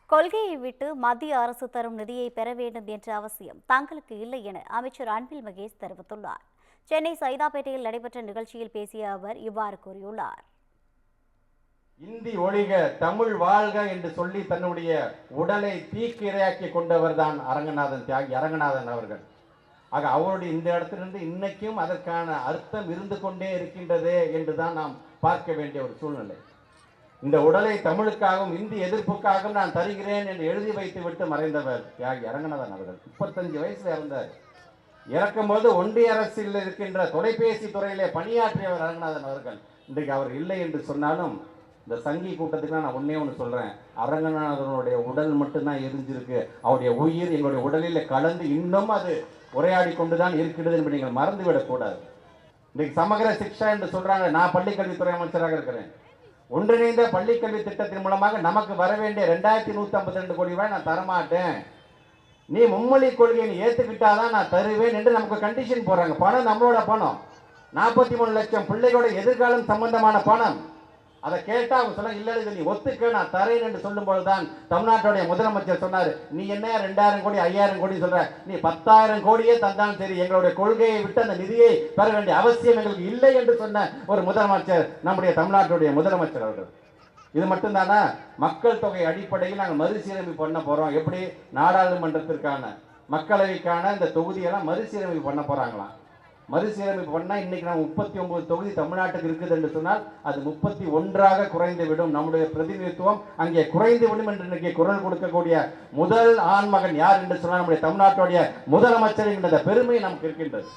கொள்கையை விட்டு மத்திய அரசு தரும் நிதியை பெற வேண்டும் என்ற அவசியம் தங்களுக்கு இல்லை என அமைச்சர் அன்பில் மகேஷ் தெரிவித்துள்ளார். சென்னை சைதாப்பேட்டையில் நடைபெற்ற நிகழ்ச்சியில் பேசிய அவர் இவ்வாறு கூறியுள்ளார். இந்தி ஒழிக தமிழ் வாழ்க என்று சொல்லி தன்னுடைய உடலை தீக்கிரையாக்கி கொண்டவர் தான் தியாகி அரங்கநாதன் அவர்கள். ஆக அவருடைய இந்த இடத்திலிருந்து இன்னைக்கும் அதற்கான அர்த்தம் இருந்து கொண்டே இருக்கின்றது என்றுதான் நாம் பார்க்க வேண்டிய ஒரு சூழ்நிலை. இந்த உடலை தமிழுக்காகவும் இந்தி எதிர்ப்புக்காகவும் நான் தருகிறேன் என்று எழுதி வைத்து விட்டு மறைந்தவர் தியாகி அரங்கநாதன் அவர்கள். 35 வயசுல இறந்தார். இறக்கும்போது ஒன்றிய அரசில் இருக்கின்ற தொலைபேசி துறையிலே பணியாற்றியவர் அரங்கநாதன் அவர்கள். இன்றைக்கு அவர் இல்லை என்று சொன்னாலும் இந்த சங்கி கூட்டத்துக்கு நான் ஒன்னே ஒன்று சொல்றேன், அரங்கநாதனுடைய உடல் மட்டும்தான் எரிஞ்சிருக்கு. அவருடைய உயிர் எங்களுடைய உடலில் கலந்து இன்னும் அது உரையாடி கொண்டுதான் இருக்கிறது என்று நீங்கள் மறந்துவிடக்கூடாது. இன்றைக்கு சமகர சிக்ஷா என்று சொல்றாங்க. நான் பள்ளிக்கல்வித்துறை அமைச்சராக இருக்கிறேன். ஒன்றிணைந்த பள்ளிக்கல்வி திட்டத்தின் மூலமாக நமக்கு வர வேண்டிய 2152 கோடி ரூபாய் நான் தரமாட்டேன், நீ மும்மொழி கொள்கையை ஏற்றுக்கிட்டாதான் நான் தருவேன் என்று நமக்கு கண்டிஷன் போடுறாங்க. பணம் நம்மளோட பணம், 43 லட்சம் பிள்ளைகளோட எதிர்காலம் சம்பந்தமான பணம். அதை கேட்டா அவங்க சொல்ல இல்லை, இது நீ ஒத்துக்க நான் தரேன் என்று சொல்லும் போதுதான் தமிழ்நாட்டுடைய முதலமைச்சர் சொன்னார், நீ என்ன 2000 கோடி 5000 கோடி சொல்ற, நீ 10,000 கோடியே தந்தாலும் சரி, எங்களுடைய கொள்கையை விட்டு அந்த நிதியை பெற வேண்டிய அவசியம் எங்களுக்கு இல்லை என்று சொன்ன ஒரு முதலமைச்சர் நம்முடைய தமிழ்நாட்டுடைய முதலமைச்சர் அவர்கள். இது மட்டும்தானா? மக்கள் தொகை அடிப்படையில் நாங்கள் மறுசீரமைப்பு பண்ண போறோம். எப்படி நாடாளுமன்றத்திற்கான மக்களவைக்கான இந்த தொகுதியெல்லாம் மறுசீரமைப்பு பண்ண போறாங்களாம். மறுசீரமைப்பு பண்ணால் இன்னைக்கு நம்ம 39 தொகுதி தமிழ்நாட்டுக்கு இருக்குது என்று சொன்னால் அது 31ஆக குறைந்து விடும். நம்முடைய பிரதிநிதித்துவம் அங்கே குறைந்து விடும் என்று இன்னைக்கு குரல் கொடுக்கக்கூடிய முதல் ஆண்மகன் யார் என்று சொன்னால் நம்முடைய தமிழ்நாட்டுடைய முதலமைச்சர் என்ற பெருமை நமக்கு இருக்கின்றது.